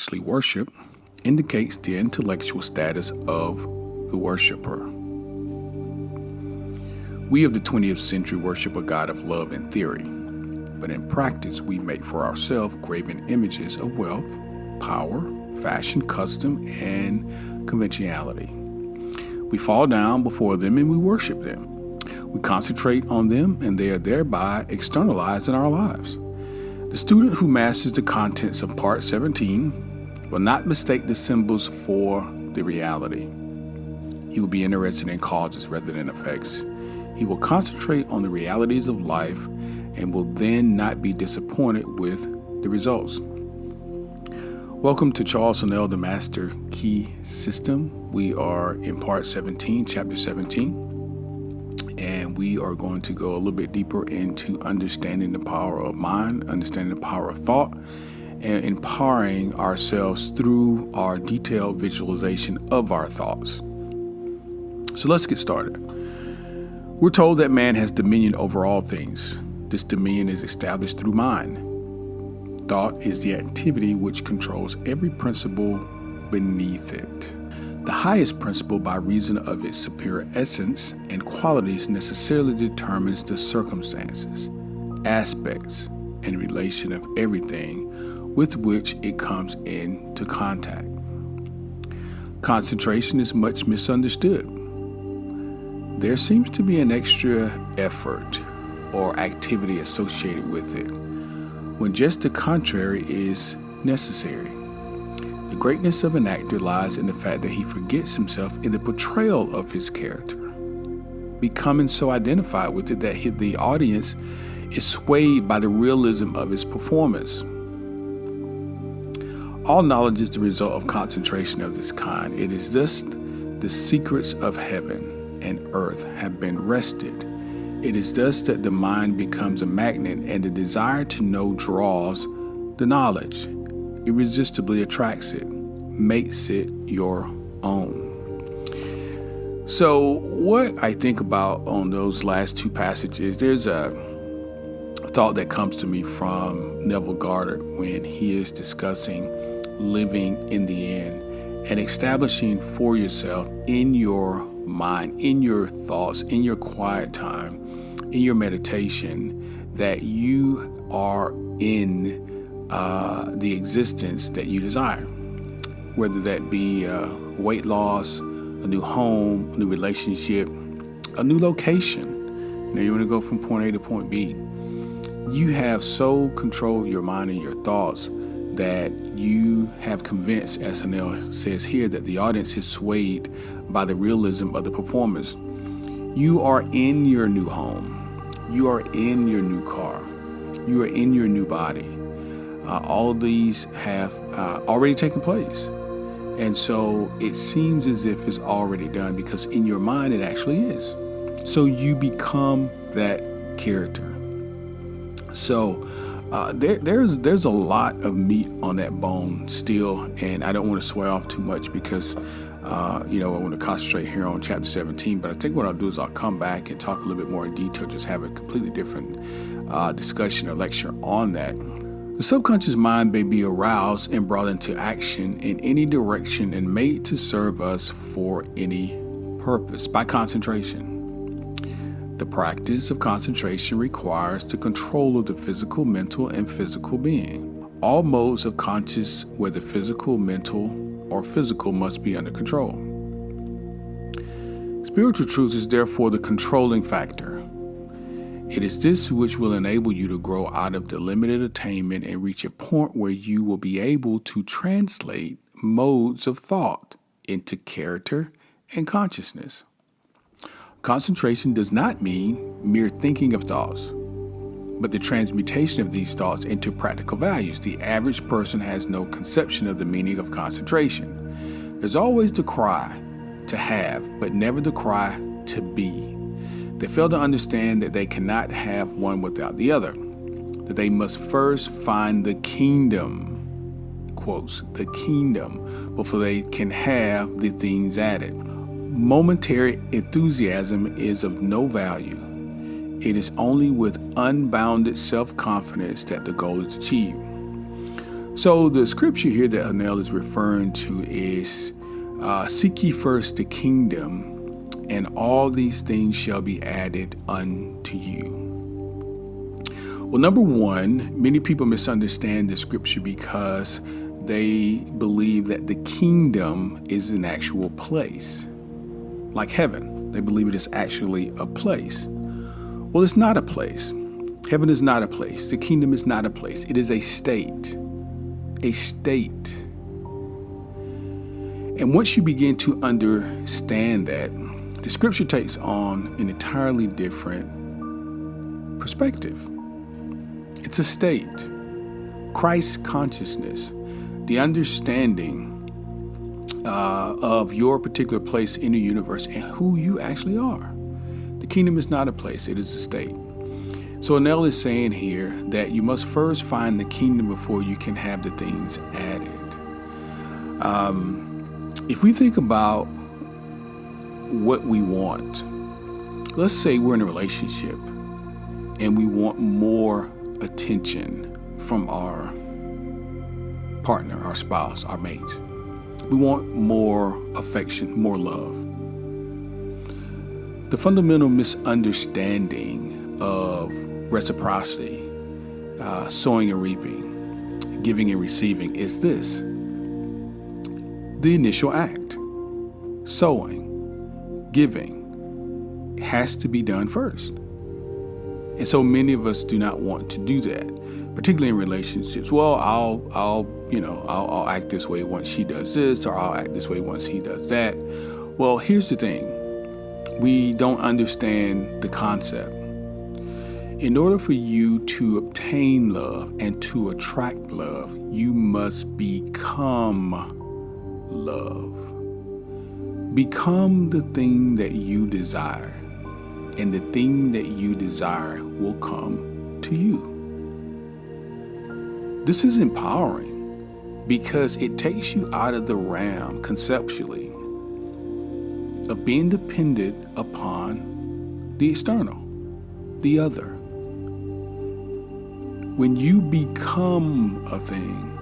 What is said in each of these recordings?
consciously worship indicates the intellectual status of the worshiper. We of the 20th century worship a God of love in theory, but in practice we make for ourselves graven images of wealth, power, fashion, custom, and conventionality. We fall down before them and we worship them. We concentrate on them and they are thereby externalized in our lives. The student who masters the contents of Part 17 will not mistake the symbols for the reality. He will be interested in causes rather than effects. He will concentrate on the realities of life and will then not be disappointed with the results. Welcome to Charles Snell, the Master Key System. We are in Part 17, Chapter 17, and we are going to go a little bit deeper into understanding the power of mind, understanding the power of thought, and empowering ourselves through our detailed visualization of our thoughts. So let's get started. We're told that man has dominion over all things. This dominion is established through mind. Thought is the activity which controls every principle beneath it. The highest principle, by reason of its superior essence and qualities, necessarily determines the circumstances, aspects, and relation of everything with which it comes into contact. Concentration is much misunderstood. There seems to be an extra effort or activity associated with it, when just the contrary is necessary. The greatness of an actor lies in the fact that he forgets himself in the portrayal of his character, becoming so identified with it that the audience is swayed by the realism of his performance. All knowledge is the result of concentration of this kind. It is thus the secrets of heaven and earth have been wrested. It is thus that the mind becomes a magnet and the desire to know draws the knowledge, irresistibly attracts it, makes it your own. So what I think about on those last two passages, there's a thought that comes to me from Neville Goddard when he is discussing living in the end and establishing for yourself in your mind, in your thoughts, in your quiet time, in your meditation, that you are in the existence that you desire, whether that be weight loss, a new home, a new relationship, a new location. You want to go from point A to point B. You have so controlled your mind and your thoughts that you have convinced, as Snell says here, that the audience is swayed by the realism of the performance. You are in your new home. You are in your new car. You are in your new body. All of these have already taken place. And so it seems as if it's already done because in your mind it actually is. So you become that character. So there's a lot of meat on that bone still, and I don't want to sway off too much because I want to concentrate here on chapter 17, but I think what I'll do is I'll come back and talk a little bit more in detail, just have a completely different discussion or lecture on that. The subconscious mind may be aroused and brought into action in any direction and made to serve us for any purpose by concentration. The practice of concentration requires the control of the physical, mental, and physical being. All modes of conscious, whether physical, mental, or physical, must be under control. Spiritual truth is therefore the controlling factor. It is this which will enable you to grow out of the limited attainment and reach a point where you will be able to translate modes of thought into character and consciousness. Concentration does not mean mere thinking of thoughts, but the transmutation of these thoughts into practical values. The average person has no conception of the meaning of concentration. There's always the cry to have, but never the cry to be. They fail to understand that they cannot have one without the other, that they must first find the kingdom, quotes, the kingdom, before they can have the things added. Momentary enthusiasm is of no value. It is only with unbounded self-confidence that the goal is achieved. So the scripture here that Hanel is referring to is, seek ye first the kingdom, and all these things shall be added unto you. Well, number one, many people misunderstand the scripture because they believe that the kingdom is an actual place, like heaven. They believe it is actually a place. Well, it's not a place. Heaven is not a place. The kingdom is not a place. It is a state. A state. And once you begin to understand that, the scripture takes on an entirely different perspective. It's a state. Christ consciousness, the understanding of your particular place in the universe and who you actually are. The kingdom is not a place, it is a state. So Anel is saying here that you must first find the kingdom before you can have the things added. If we think about what we want, let's say we're in a relationship and we want more attention from our partner, our spouse, our mate. We want more affection, more love. The fundamental misunderstanding of reciprocity, sowing and reaping, giving and receiving is this. The initial act, sowing, giving, has to be done first. And so many of us do not want to do that, particularly in relationships. Well, I'll act this way once she does this, or I'll act this way once he does that. Well, here's the thing. We don't understand the concept. In order for you to obtain love and to attract love, you must become love. Become the thing that you desire, and the thing that you desire will come to you. This is empowering because it takes you out of the realm, conceptually, of being dependent upon the external, the other. When you become a thing,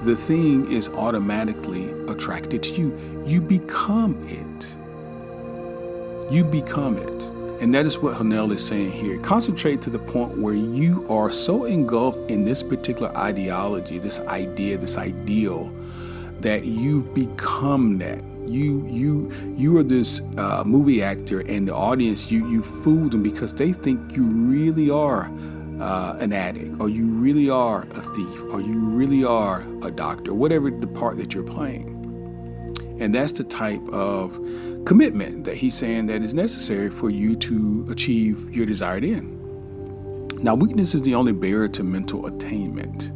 the thing is automatically attracted to you. You become it. You become it. And that is what Hanel is saying here. Concentrate to the point where you are so engulfed in this particular ideology, this idea, this ideal, that you become that. You are this movie actor, and the audience, you fool them because they think you really are an addict, or you really are a thief, or you really are a doctor, whatever the part that you're playing. And that's the type of commitment that he's saying that is necessary for you to achieve your desired end. Now, weakness is the only barrier to mental attainment.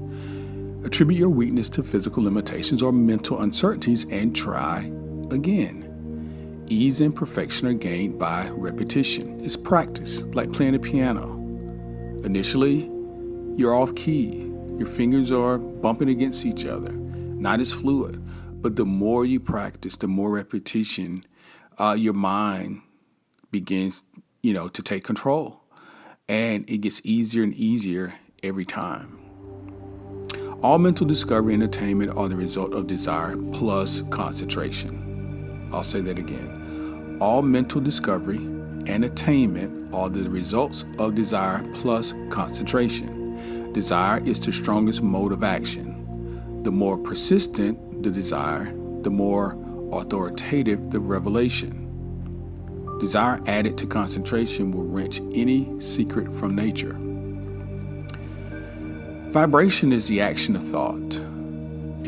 Attribute your weakness to physical limitations or mental uncertainties and try again. Ease and perfection are gained by repetition. It's practice, like playing the piano. Initially, you're off key. Your fingers are bumping against each other, not as fluid. But the more you practice, the more repetition, your mind begins, to take control. And it gets easier and easier every time. All mental discovery and attainment are the result of desire plus concentration. I'll say that again. All mental discovery and attainment are the results of desire plus concentration. Desire is the strongest mode of action. The more persistent the desire, the more authoritative the revelation. Desire added to concentration will wrench any secret from nature. Vibration is the action of thought.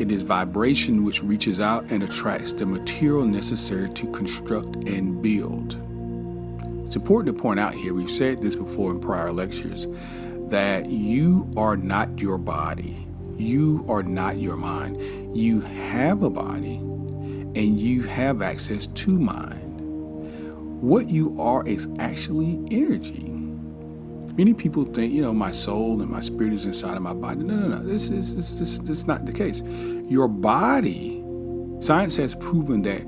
It is vibration which reaches out and attracts the material necessary to construct and build. It's important to point out here, we've said this before in prior lectures, that you are not your body. You are not your mind. You have a body and you have access to mind. What you are is actually energy. Many people think, my soul and my spirit is inside of my body. No. This is not the case. Your body, science has proven that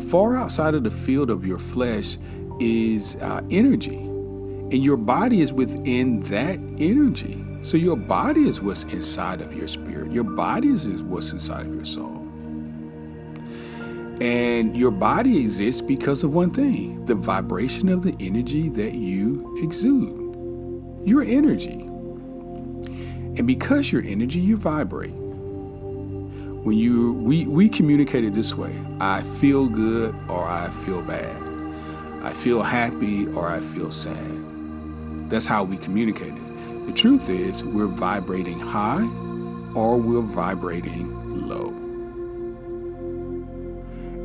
far outside of the field of your flesh is energy. And your body is within that energy. So your body is what's inside of your spirit. Your body is what's inside of your soul. And your body exists because of one thing, the vibration of the energy that you exude. Your energy. And because you're energy, you vibrate. When we communicate it this way, I feel good or I feel bad. I feel happy or I feel sad. That's how we communicate it. The truth is we're vibrating high or we're vibrating low.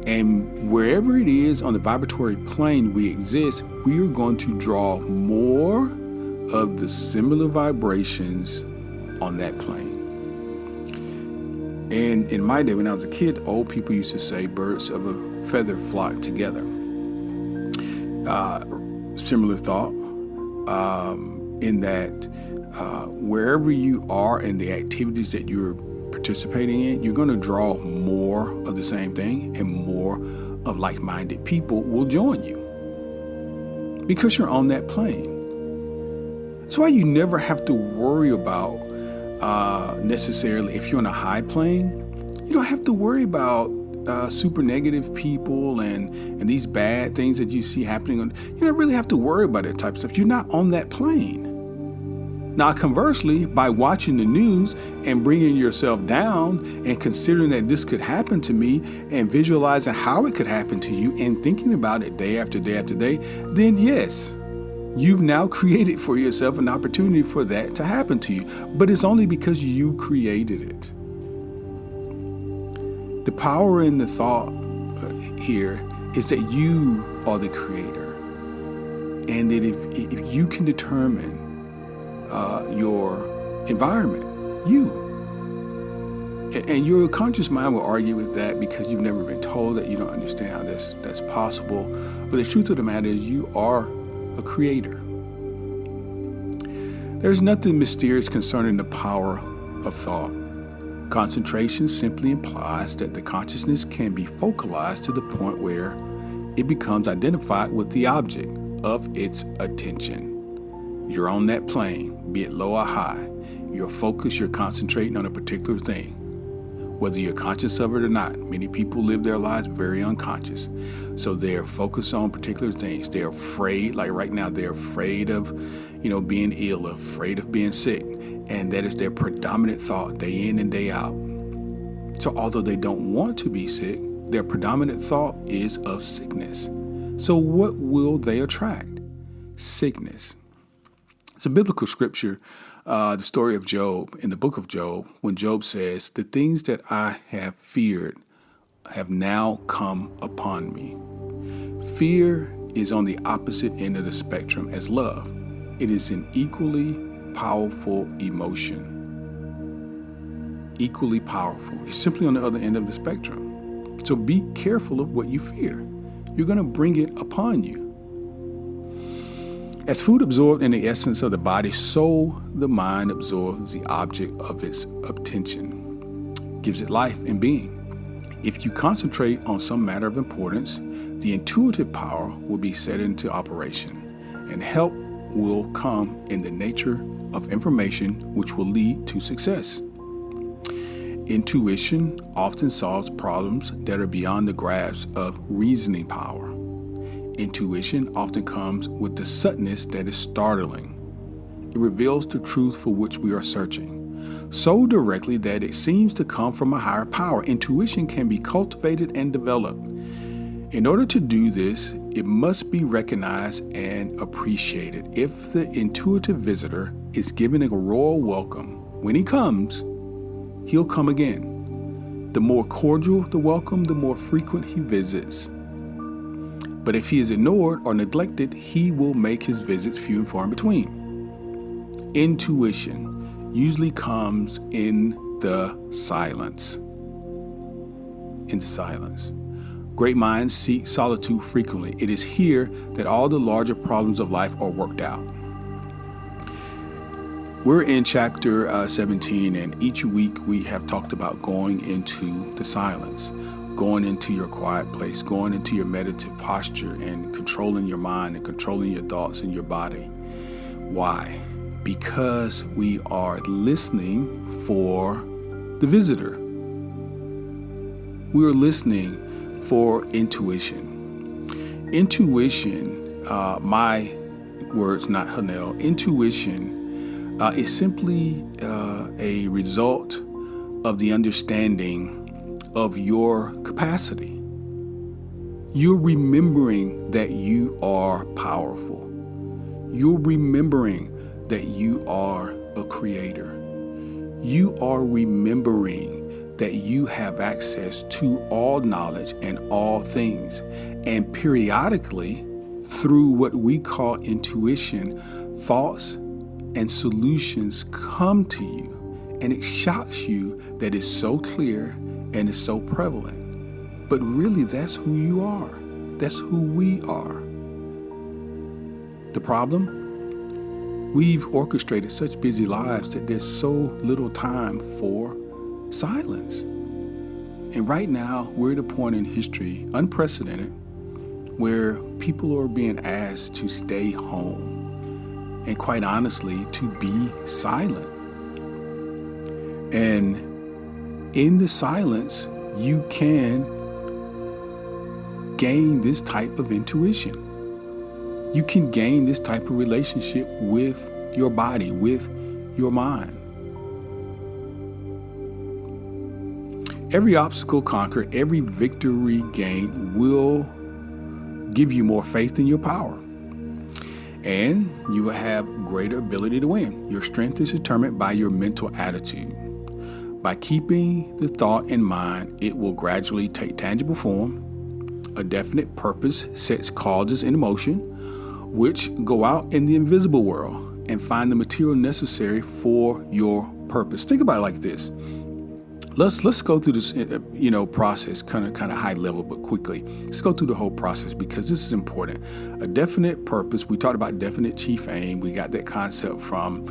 And wherever it is on the vibratory plane we exist, we are going to draw more of the similar vibrations on that plane. And in my day, when I was a kid, old people used to say birds of a feather flock together. Similar thought in that wherever you are in the activities that you're participating in, you're going to draw more of the same thing, and more of like-minded people will join you because you're on that plane. That's why you never have to worry about necessarily, if you're on a high plane, you don't have to worry about super negative people and these bad things that you see happening. You don't really have to worry about that type of stuff. You're not on that plane. Now, conversely, by watching the news and bringing yourself down and considering that this could happen to me and visualizing how it could happen to you and thinking about it day after day after day, then yes, you've now created for yourself an opportunity for that to happen to you. But it's only because you created it. The power in the thought here is that you are the creator. And that if you can determine your environment, and your conscious mind will argue with that because you've never been told that, you don't understand how that's possible. But the truth of the matter is you are a creator. There's nothing mysterious concerning the power of thought. Concentration simply implies that the consciousness can be focalized to the point where it becomes identified with the object of its attention. You're on that plane, be it low or high. You're focused, you're concentrating on a particular thing. Whether you're conscious of it or not, many people live their lives very unconscious. So they're focused on particular things. They're afraid, like right now, they're afraid of, being ill, afraid of being sick. And that is their predominant thought day in and day out. So although they don't want to be sick, their predominant thought is of sickness. So what will they attract? Sickness. It's a biblical scripture, the story of Job, in the book of Job, when Job says, "The things that I have feared have now come upon me." Fear is on the opposite end of the spectrum as love. It is an equally powerful emotion. Equally powerful. It's simply on the other end of the spectrum. So be careful of what you fear. You're going to bring it upon you. As food absorbed in the essence of the body, so the mind absorbs the object of its attention, gives it life and being. If you concentrate on some matter of importance, the intuitive power will be set into operation, and help will come in the nature of information which will lead to success. Intuition often solves problems that are beyond the grasp of reasoning power. Intuition often comes with the suddenness that is startling. It reveals the truth for which we are searching, so directly that it seems to come from a higher power. Intuition can be cultivated and developed. In order to do this, it must be recognized and appreciated. If the intuitive visitor is given a royal welcome, when he comes, he'll come again. The more cordial the welcome, the more frequent he visits. But if he is ignored or neglected, he will make his visits few and far in between. Intuition usually comes in the silence. Great minds seek solitude frequently. It is here that all the larger problems of life are worked out. We're in chapter 17, and each week we have talked about going into the silence, going into your quiet place, going into your meditative posture and controlling your mind and controlling your thoughts and your body. Why? because we are listening for the visitor. We are listening for intuition. Intuition, my words, not Hanel, intuition is simply a result of the understanding of your capacity. You're remembering that you are powerful. You're remembering that you are a creator. You are remembering that you have access to all knowledge and all things. And periodically, through what we call intuition, thoughts and solutions come to you. And it shocks you that it's so clear and it's so prevalent. But really, that's who you are. That's who we are. The problem? We've orchestrated such busy lives that there's so little time for silence. And right now, we're at a point in history, unprecedented, where people are being asked to stay home and, quite honestly, to be silent. And in the silence, you can gain this type of intuition. You can gain this type of relationship with your body, with your mind. Every obstacle conquered, every victory gained will give you more faith in your power. And you will have greater ability to win. Your strength is determined by your mental attitude. By keeping the thought in mind, it will gradually take tangible form. A definite purpose sets causes in motion, which go out in the invisible world and find the material necessary for your purpose. Think about it like this. Let's go through this, process, kind of high level, but quickly. Let's go through the whole process because this is important. A definite purpose. We talked about definite chief aim. We got that concept from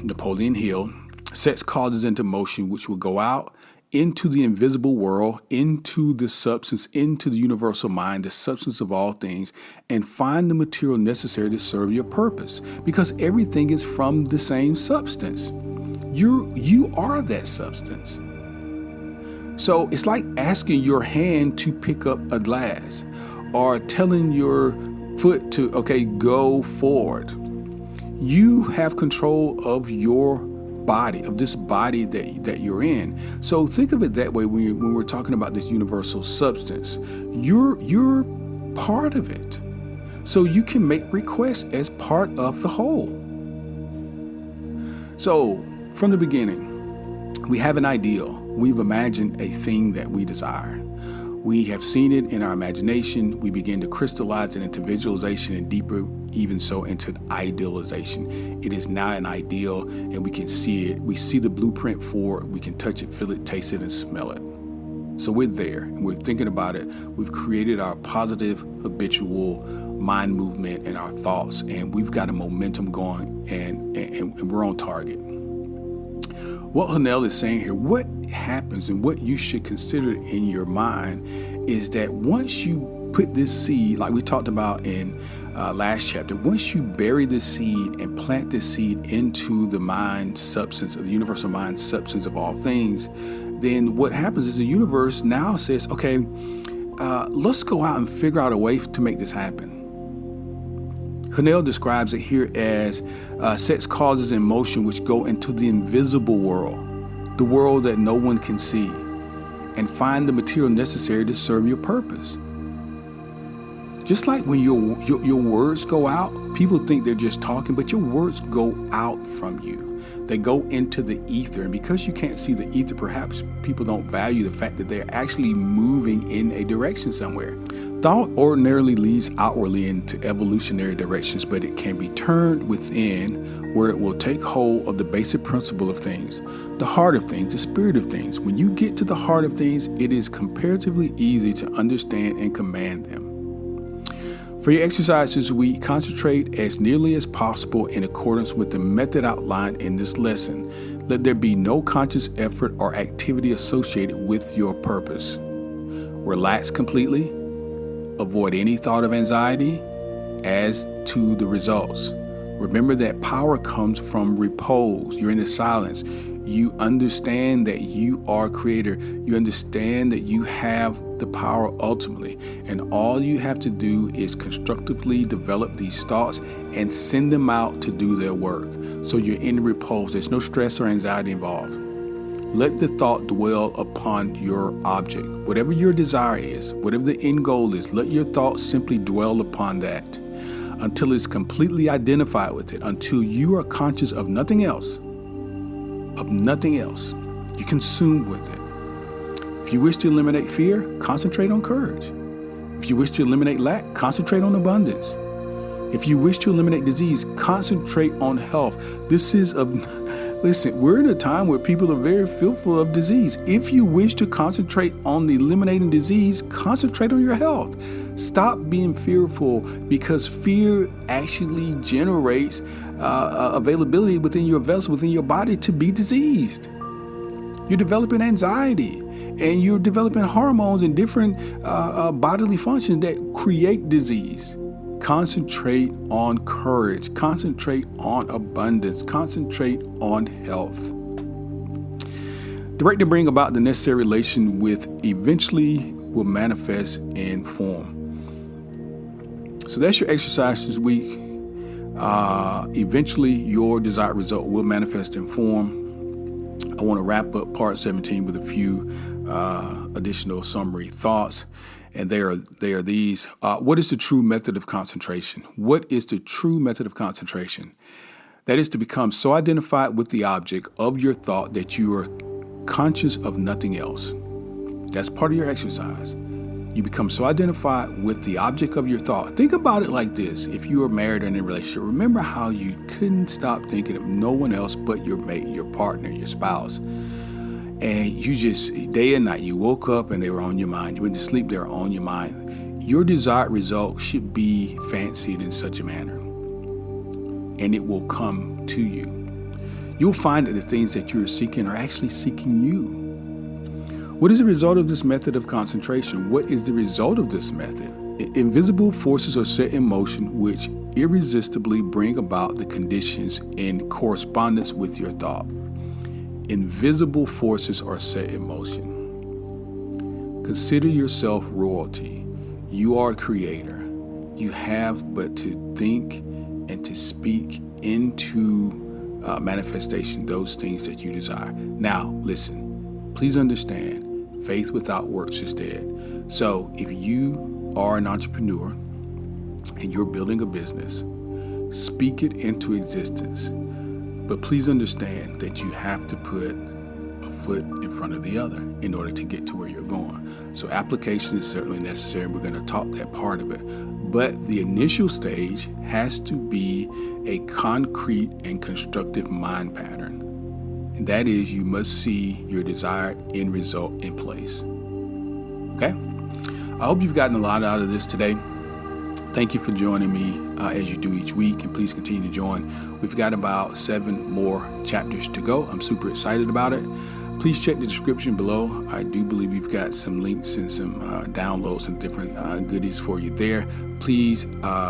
Napoleon Hill. Sets causes into motion, which will go out into the invisible world, into the substance, into the universal mind, the substance of all things, and find the material necessary to serve your purpose. Because everything is from the same substance. You are that substance. So it's like asking your hand to pick up a glass or telling your foot to, go forward. You have control of your body, of this body that you're in. So think of it that way when we're talking about this universal substance. You're part of it. So you can make requests as part of the whole. So from the beginning, we have an ideal. We've imagined a thing that we desire. We have seen it in our imagination. We begin to crystallize it into visualization and deeper, even so, into idealization. It is now an ideal and we can see it. We see the blueprint for it. We can touch it, feel it, taste it, and smell it. So we're there and we're thinking about it. We've created our positive, habitual mind movement and our thoughts, and we've got a momentum going and we're on target. What Hanel is saying here, what happens and what you should consider in your mind is that once you put this seed, like we talked about in last chapter, once you bury this seed and plant this seed into the mind substance, of the universal mind substance of all things, then what happens is the universe now says, let's go out and figure out a way to make this happen. Hanel describes it here as sets causes in motion which go into the invisible world, the world that no one can see, and find the material necessary to serve your purpose. Just like when your words go out, people think they're just talking, but your words go out from you. They go into the ether, and because you can't see the ether, perhaps people don't value the fact that they're actually moving in a direction somewhere. Thought ordinarily leads outwardly into evolutionary directions, but it can be turned within where it will take hold of the basic principle of things, the heart of things, the spirit of things. When you get to the heart of things, it is comparatively easy to understand and command them. For your exercise this week, concentrate as nearly as possible in accordance with the method outlined in this lesson. Let there be no conscious effort or activity associated with your purpose. Relax completely. Avoid any thought of anxiety as to the results. Remember that power comes from repose. You're in the silence. You understand that you are creator. You understand that you have the power ultimately. And all you have to do is constructively develop these thoughts and send them out to do their work. So you're in repose. There's no stress or anxiety involved. Let the thought dwell upon your object. Whatever your desire is, whatever the end goal is, let your thought simply dwell upon that until it's completely identified with it, until you are conscious of nothing else. You consume with it. If you wish to eliminate fear, concentrate on courage. If you wish to eliminate lack, concentrate on abundance. If you wish to eliminate disease, concentrate on health. Listen, we're in a time where people are very fearful of disease. If you wish to concentrate on eliminating disease, concentrate on your health. Stop being fearful, because fear actually generates availability within your vessel, within your body, to be diseased. You're developing anxiety, and you're developing hormones and different bodily functions that create disease. Concentrate on courage. Concentrate on abundance. Concentrate on health. Direct to bring about the necessary relation with eventually will manifest in form. So that's your exercise this week. Eventually, your desired result will manifest in form. I want to wrap up part 17 with a few additional summary thoughts. And they are these. What is the true method of concentration? What is the true method of concentration? That is to become so identified with the object of your thought that you are conscious of nothing else. That's part of your exercise. You become so identified with the object of your thought. Think about it like this. If you are married and in a relationship, remember how you couldn't stop thinking of no one else but your mate, your partner, your spouse. And you just, day and night, you woke up and they were on your mind. You went to sleep, they were on your mind. Your desired result should be fancied in such a manner, and it will come to you. You'll find that the things that you're seeking are actually seeking you. What is the result of this method of concentration? What is the result of this method? Invisible forces are set in motion which irresistibly bring about the conditions in correspondence with your thought. Invisible forces are set in motion. Consider yourself royalty. You are a creator. You have but to think and to speak into manifestation those things that you desire. Now, listen, please understand, faith without works is dead. So if you are an entrepreneur and you're building a business, speak it into existence. But please understand that you have to put a foot in front of the other in order to get to where you're going. So application is certainly necessary. We're going to talk that part of it. But the initial stage has to be a concrete and constructive mind pattern. And that is, you must see your desired end result in place. Okay? I hope you've gotten a lot out of this today. Thank you for joining me as you do each week, and please continue to join. We've got about 7 more chapters to go. I'm super excited about it. Please check the description below. I do believe we've got some links and some downloads and different goodies for you there. Please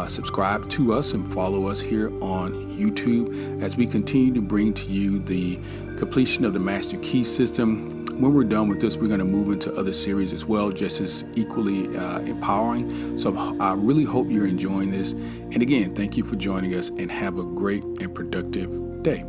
subscribe to us and follow us here on YouTube as we continue to bring to you the completion of the Master Key System. When we're done with this, we're going to move into other series as well, just as equally empowering. So I really hope you're enjoying this. And again, thank you for joining us, and have a great and productive day.